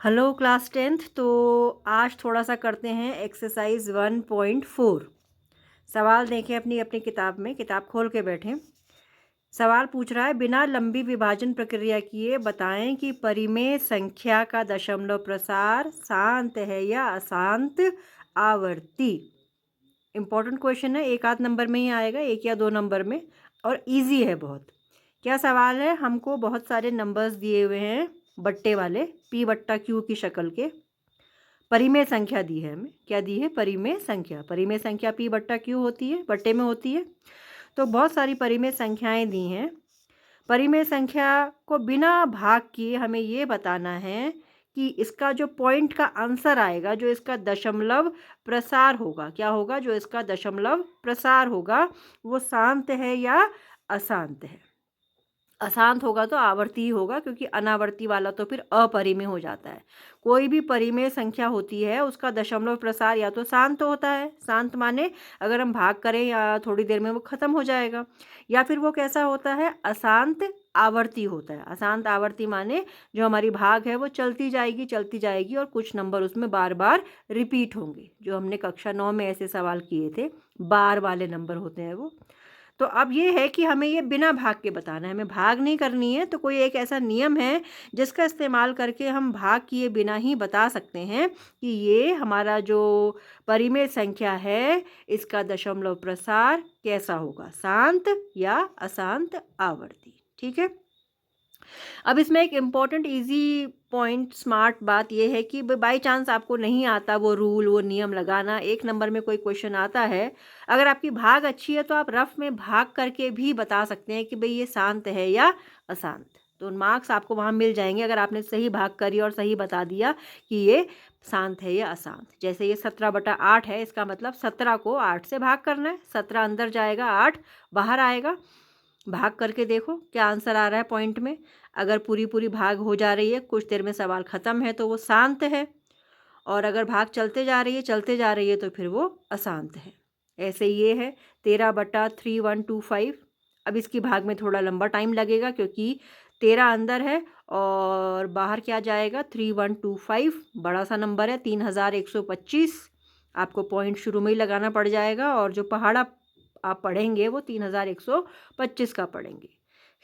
Hello class 10th। तो आज थोड़ा सा करते हैं एक्सरसाइज 1.4। सवाल देखें अपनी अपनी किताब में, किताब खोल के बैठें। सवाल पूछ रहा है, बिना लंबी विभाजन प्रक्रिया किए बताएं कि परिमेय संख्या का दशमलव प्रसार शांत है या अशांत आवर्ती। इम्पोर्टेंट क्वेश्चन है, एक आध नंबर में ही आएगा, एक या दो नंबर में, और इजी है बहुत। क्या सवाल है? हमको बहुत सारे नंबर्स दिए हुए हैं बट्टे वाले, p बट्टा q की शक्ल के। परिमेय संख्या दी है हमें। क्या दी है? परिमेय संख्या। परिमेय संख्या p बट्टा q होती है, बट्टे में होती है। तो बहुत सारी परिमेय संख्याएं दी हैं। परिमेय संख्या को बिना भाग किए हमें ये बताना है कि इसका जो पॉइंट का आंसर आएगा, जो इसका दशमलव प्रसार होगा, क्या होगा? जो इसका दशमलव प्रसार होगा वो शांत है या अशांत है। अशांत होगा तो आवर्ती ही होगा, क्योंकि अनावर्ती वाला तो फिर अपरिमेय हो जाता है। कोई भी परिमेय संख्या होती है उसका दशमलव प्रसार या तो शांत होता है, शांत माने अगर हम भाग करें या थोड़ी देर में वो खत्म हो जाएगा, या फिर वो कैसा होता है? अशांत आवर्ती होता है। अशांत आवर्ती माने जो हमारी भाग है वो चलती जाएगी और कुछ नंबर उसमें बार बार रिपीट होंगे। जो हमने कक्षा 9 में ऐसे सवाल किए थे, बार वाले नंबर होते हैं वो। तो अब ये है कि हमें ये बिना भाग के बताना है, हमें भाग नहीं करनी है। तो कोई एक ऐसा नियम है जिसका इस्तेमाल करके हम भाग किए बिना ही बता सकते हैं कि ये हमारा जो परिमेय संख्या है इसका दशमलव प्रसार कैसा होगा, शांत या अशांत आवर्ती। ठीक है। अब इसमें एक इम्पॉर्टेंट इजी पॉइंट, स्मार्ट बात यह है कि बाई चांस आपको नहीं आता वो रूल, वो नियम लगाना, एक नंबर में कोई क्वेश्चन आता है, अगर आपकी भाग अच्छी है तो आप रफ में भाग करके भी बता सकते हैं कि भाई ये शांत है या अशांत। तो मार्क्स आपको वहाँ मिल जाएंगे अगर आपने सही भाग करी और सही बता दिया कि ये शांत है या अशांत। जैसे ये 17/8 है, इसका मतलब 17 को 8 से भाग करना है। 17 अंदर जाएगा, 8 बाहर आएगा। भाग करके देखो क्या आंसर आ रहा है पॉइंट में। अगर पूरी पूरी भाग हो जा रही है, कुछ देर में सवाल ख़त्म है, तो वो शांत है। और अगर भाग चलते जा रही है तो फिर वो अशांत है। ऐसे ये है 13/3125। अब इसकी भाग में थोड़ा लंबा टाइम लगेगा क्योंकि 13 अंदर है और बाहर क्या जाएगा? 3125, बड़ा सा नंबर है, 3125। आपको पॉइंट शुरू में ही लगाना पड़ जाएगा और जो पहाड़ा आप पढ़ेंगे वो 3125 का पढ़ेंगे।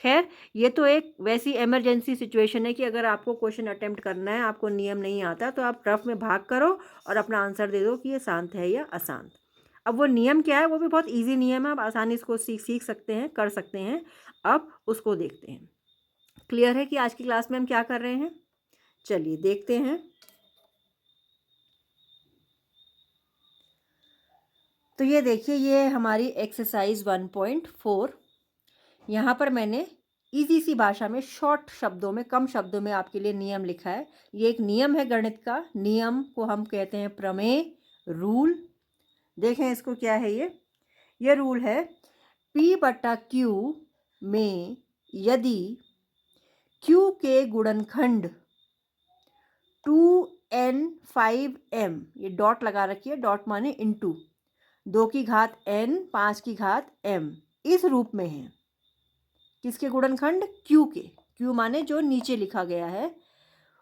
खैर, ये तो एक वैसी इमरजेंसी सिचुएशन है कि अगर आपको क्वेश्चन अटेम्प्ट करना है, आपको नियम नहीं आता, तो आप रफ में भाग करो और अपना आंसर दे दो कि ये शांत है या अशांत। अब वो नियम क्या है? वो भी बहुत इजी नियम है, आप आसानी से इसको सीख सकते हैं, कर सकते हैं। अब उसको देखते हैं। क्लियर है कि आज की क्लास में हम क्या कर रहे हैं? चलिए देखते हैं। तो ये देखिए, ये हमारी एक्सरसाइज 1.4। यहाँ पर मैंने इजी सी भाषा में, शॉर्ट शब्दों में, कम शब्दों में आपके लिए नियम लिखा है। ये एक नियम है गणित का। नियम को हम कहते हैं प्रमेय, रूल। देखें इसको, क्या है ये रूल है, p/q में यदि q के गुणनखंड 2n5m, ये डॉट लगा रखिए, डॉट माने इनटू, 2 की घात n 5 की घात m इस रूप में है। किसके गुणनखंड? q के। q माने जो नीचे लिखा गया है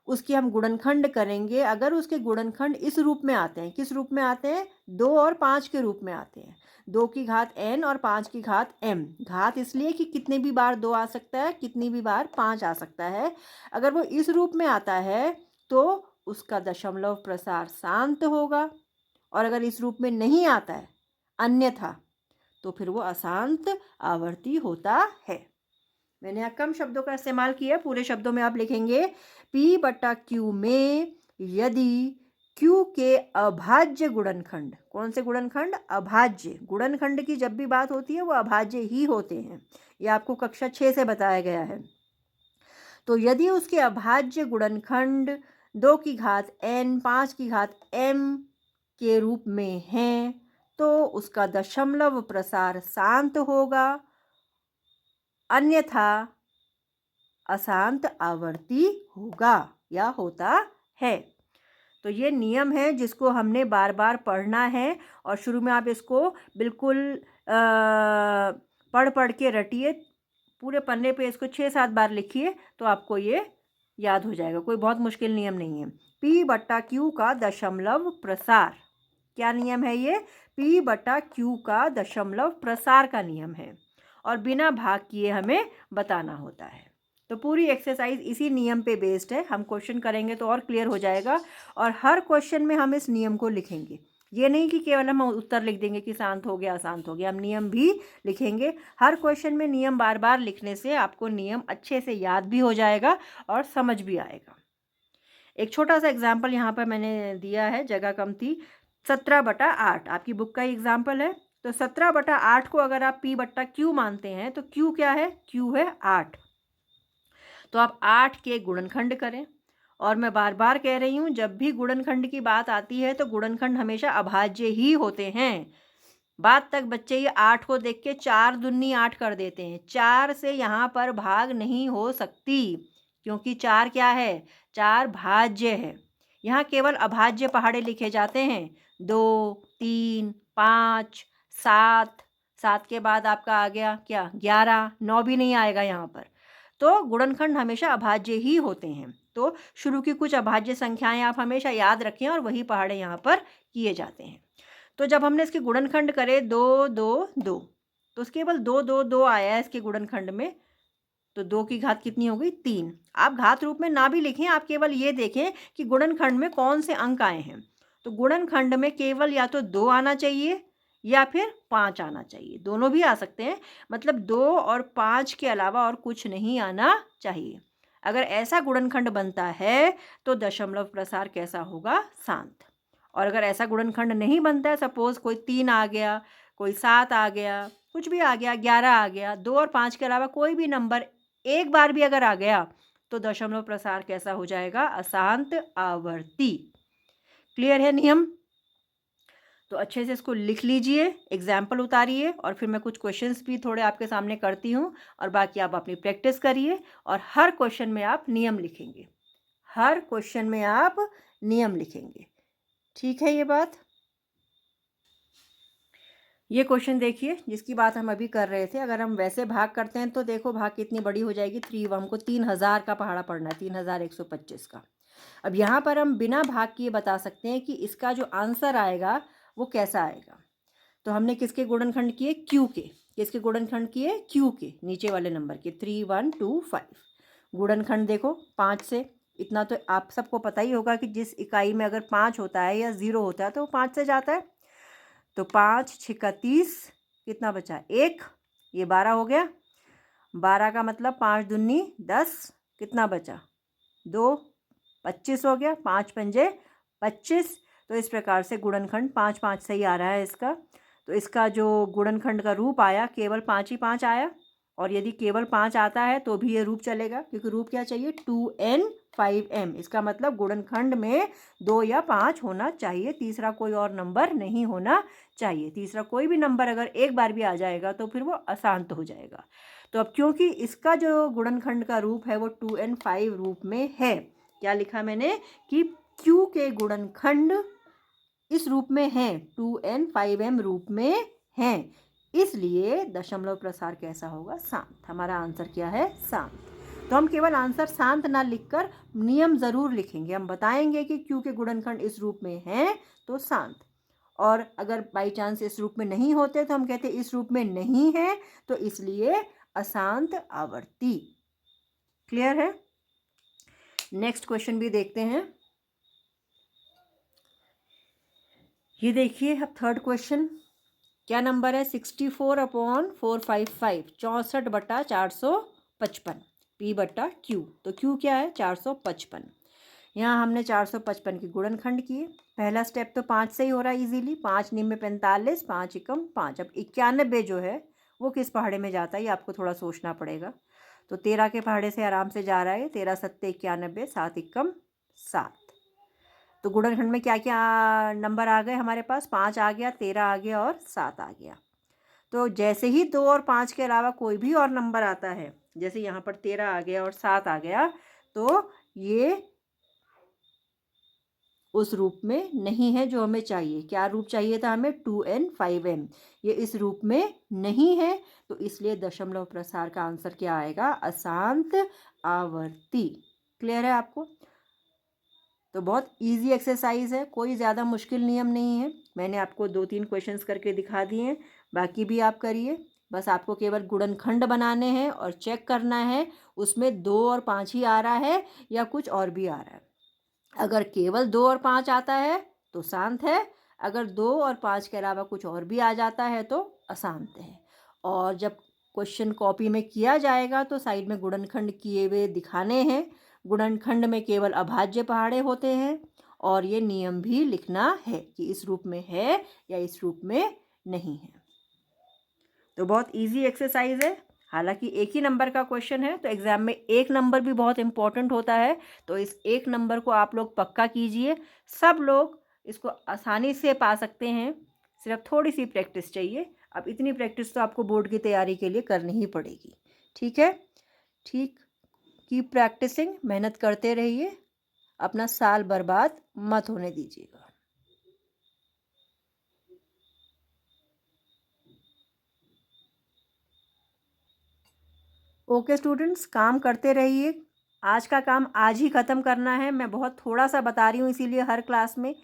उसकी हम गुणनखंड करेंगे। अगर उसके गुणनखंड इस रूप में आते हैं, किस रूप में आते हैं? 2 और 5 के रूप में आते हैं। 2 की घात n और 5 की घात m। घात इसलिए कि कितने भी बार 2 आ सकता है, कितनी भी बार 5 आ सकता है। अगर वो इस रूप में आता है तो उसका दशमलव प्रसार शांत होगा, और अगर इस रूप में नहीं आता है, अन्यथा, तो फिर वो अशांत आवर्ती होता है। मैंने यहाँ कम शब्दों का इस्तेमाल किया, पूरे शब्दों में आप लिखेंगे p/q में यदि q के अभाज्य गुणनखंड। कौन से गुणनखंड? अभाज्य। गुणनखंड की जब भी बात होती है वो अभाज्य ही होते हैं, ये आपको कक्षा 6 से बताया गया है। तो यदि उसके अभाज्य गुणनखंड 2 की घात n 5 की घात m के रूप में हैं तो उसका दशमलव प्रसार शांत होगा, अन्यथा अशांत आवर्ती होगा या होता है। तो ये नियम है जिसको हमने बार बार पढ़ना है, और शुरू में आप इसको बिल्कुल पढ़ के रटिए। पूरे पन्ने पे इसको 6-7 बार लिखिए तो आपको ये याद हो जाएगा, कोई बहुत मुश्किल नियम नहीं है। P/Q का दशमलव प्रसार, क्या नियम है ये? P/Q का दशमलव प्रसार का नियम है और बिना भाग किए हमें बताना होता है। तो पूरी एक्सरसाइज इसी नियम पे बेस्ड है। हम क्वेश्चन करेंगे तो और क्लियर हो जाएगा और हर क्वेश्चन में हम इस नियम को लिखेंगे। ये नहीं कि केवल हम उत्तर लिख देंगे कि शांत हो गया अशांत हो गया, हम नियम भी लिखेंगे। हर क्वेश्चन में नियम बार बार लिखने से आपको नियम अच्छे से याद भी हो जाएगा और समझ भी आएगा। एक छोटा सा एग्जाम्पल यहाँ पर मैंने दिया है, जगह कम थी। 17/8 आपकी बुक का ही एग्जाम्पल है। तो 17/8 को अगर आप P/Q मानते हैं तो Q क्या है? Q है 8। तो आप 8 के गुणनखंड करें। और मैं बार बार कह रही हूँ, जब भी गुणनखंड की बात आती है तो गुणनखंड हमेशा अभाज्य ही होते हैं। बात तक बच्चे ये 8 को देख के 4 दूनी 8 कर देते हैं। 4 से यहाँ पर भाग नहीं हो सकती, क्योंकि 4 क्या है? 4 भाज्य है। यहाँ केवल अभाज्य पहाड़े लिखे जाते हैं। 2, 3, 5, 7, 7 के बाद आपका आ गया क्या? 11, 9 भी नहीं आएगा यहाँ पर। तो गुणनखंड हमेशा अभाज्य ही होते हैं। तो शुरू की कुछ अभाज्य संख्याएं आप हमेशा याद रखें और वही पहाड़े यहाँ पर किए जाते हैं। तो जब हमने इसके गुणनखंड करे 2, 2, 2, तो केवल 2, 2, 2 आया है इसके गुणनखंड में। तो 2 की घात कितनी हो गई? 3। आप घात रूप में ना भी लिखें, आप केवल ये देखें कि गुणनखंड में कौन से अंक आए हैं। तो गुणनखंड में केवल या तो 2 आना चाहिए या फिर 5 आना चाहिए, दोनों भी आ सकते हैं। मतलब 2 और 5 के अलावा और कुछ नहीं आना चाहिए। अगर ऐसा गुणनखंड बनता है तो दशमलव प्रसार कैसा होगा? शांत। और अगर ऐसा गुणनखंड नहीं बनता है, सपोज कोई 3 आ गया, कोई 7 आ गया, कुछ भी आ गया, 11 आ गया, 2 और 5 के अलावा कोई भी नंबर एक बार भी अगर आ गया तो दशमलव प्रसार कैसा हो जाएगा? अशांत आवर्ती। क्लियर है नियम? तो अच्छे से इसको लिख लीजिए, एग्जाम्पल उतारिए और फिर मैं कुछ क्वेश्चंस भी थोड़े आपके सामने करती हूँ और बाकी आप अपनी प्रैक्टिस करिए। और हर क्वेश्चन में आप नियम लिखेंगे, हर क्वेश्चन में आप नियम लिखेंगे। ठीक है ये बात? ये क्वेश्चन देखिए जिसकी बात हम अभी कर रहे थे। अगर हम वैसे भाग करते हैं तो देखो भाग कितनी बड़ी हो जाएगी। 3 हमको 3000 का पहाड़ा पड़ना है, 3125 का। अब यहाँ पर हम बिना भाग किए बता सकते हैं कि इसका जो आंसर आएगा वो कैसा आएगा। तो हमने किसके गुणनखंड किए? क्यू के। किसके गुणनखंड किए? क्यू के, नीचे वाले नंबर के 3125। गुणनखंड देखो 5 से। इतना तो आप सबको पता ही होगा कि जिस इकाई में अगर 5 होता है या 0 होता है तो वो 5 से जाता है। तो 5 6 30, कितना बचा? 1, ये 12 हो गया। 12 का मतलब 5 दूनी 10, कितना बचा? 2, 25 हो गया। 5 पंजे 25। तो इस प्रकार से गुणनखंड 5 5 से ही आ रहा है इसका। तो इसका जो गुणनखंड का रूप आया केवल 5 ही 5 आया। और यदि केवल 5 आता है तो भी ये रूप चलेगा, क्योंकि रूप क्या चाहिए? 2n 5m। इसका मतलब गुणनखंड में 2 या 5 होना चाहिए, तीसरा कोई और नंबर नहीं होना चाहिए। तीसरा कोई भी नंबर अगर एक बार भी आ जाएगा तो फिर वो अशांत हो जाएगा। तो अब क्योंकि इसका जो गुणनखंड का रूप है वो 2n 5 रूप में है, क्या लिखा मैंने कि Q के गुणनखंड इस रूप में है, 2n 5m रूप में है, इसलिए दशमलव प्रसार कैसा होगा? शांत। हमारा आंसर क्या है? शांत। तो हम केवल आंसर शांत ना लिखकर नियम ज़रूर लिखेंगे। हम बताएंगे कि Q के गुणनखंड इस रूप में हैं तो शांत, और अगर बाई चांस इस रूप में नहीं होते तो हम कहते इस रूप में नहीं है तो इसलिए अशांत आवर्ती। क्लियर है? नेक्स्ट क्वेश्चन भी देखते हैं। ये देखिए अब थर्ड क्वेश्चन, क्या नंबर है? 64/455, 64/455, P/Q। तो Q क्या है? 455। यहाँ हमने 455 के गुणनखंड किए। पहला स्टेप तो 5 से ही हो रहा है इजीली। 5 निम्न 45, 5 एकम 5। अब 91 जो है वो किस पहाड़े में जाता है ये आपको थोड़ा सोचना पड़ेगा। तो 13 के पहाड़े से आराम से जा रहा है। 13 सत्ते 91, 7 एकम 7। तो गुणनखंड में क्या क्या नंबर आ गए हमारे पास? 5 आ गया, 13 आ गया और 7 आ गया। तो जैसे ही 2 और 5 के अलावा कोई भी और नंबर आता है, जैसे यहाँ पर 13 आ गया और 7 आ गया, तो ये उस रूप में नहीं है जो हमें चाहिए। क्या रूप चाहिए था हमें? 2n 5m। ये इस रूप में नहीं है तो इसलिए दशमलव प्रसार का आंसर क्या आएगा? अशांत आवर्ती। क्लियर है आपको? तो बहुत इजी एक्सरसाइज है, कोई ज़्यादा मुश्किल नियम नहीं है। मैंने आपको 2-3 क्वेश्चंस करके दिखा दिए हैं, बाकी भी आप करिए। बस आपको केवल गुणनखंड बनाने हैं और चेक करना है उसमें 2 और 5 ही आ रहा है या कुछ और भी आ रहा है। अगर केवल 2 और 5 आता है तो शांत है, अगर 2 और 5 के अलावा कुछ और भी आ जाता है तो अशांत है। और जब क्वेश्चन कॉपी में किया जाएगा तो साइड में गुणनखंड किए हुए दिखाने हैं। गुणनखंड में केवल अभाज्य पहाड़े होते हैं और ये नियम भी लिखना है कि इस रूप में है या इस रूप में नहीं है। तो बहुत इजी एक्सरसाइज है। हालांकि एक ही नंबर का क्वेश्चन है तो एग्ज़ाम में 1 नंबर भी बहुत इंपॉर्टेंट होता है, तो इस 1 नंबर को आप लोग पक्का कीजिए। सब लोग इसको आसानी से पा सकते हैं, सिर्फ थोड़ी सी प्रैक्टिस चाहिए। अब इतनी प्रैक्टिस तो आपको बोर्ड की तैयारी के लिए करनी ही पड़ेगी। ठीक है? ठीक, कीप प्रैक्टिसिंग, मेहनत करते रहिए, अपना साल बर्बाद मत होने दीजिएगा। ओके स्टूडेंट्स, काम करते रहिए। आज का काम आज ही ख़त्म करना है। मैं बहुत थोड़ा सा बता रही हूँ इसीलिए हर क्लास में।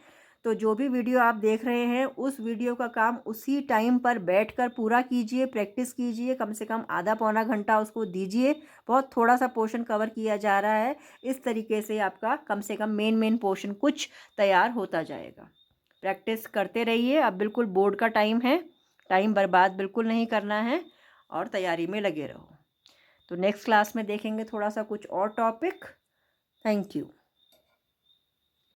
तो जो भी वीडियो आप देख रहे हैं उस वीडियो का काम उसी टाइम पर बैठकर पूरा कीजिए, प्रैक्टिस कीजिए, कम से कम आधा पौना घंटा उसको दीजिए। बहुत थोड़ा सा पोर्शन कवर किया जा रहा है, इस तरीके से आपका कम से कम मेन पोर्शन कुछ तैयार होता जाएगा। प्रैक्टिस करते रहिए। अब बिल्कुल बोर्ड का टाइम है, टाइम बर्बाद बिल्कुल नहीं करना है और तैयारी में लगे रहो। तो नेक्स्ट क्लास में देखेंगे थोड़ा सा कुछ और टॉपिक। Thank you.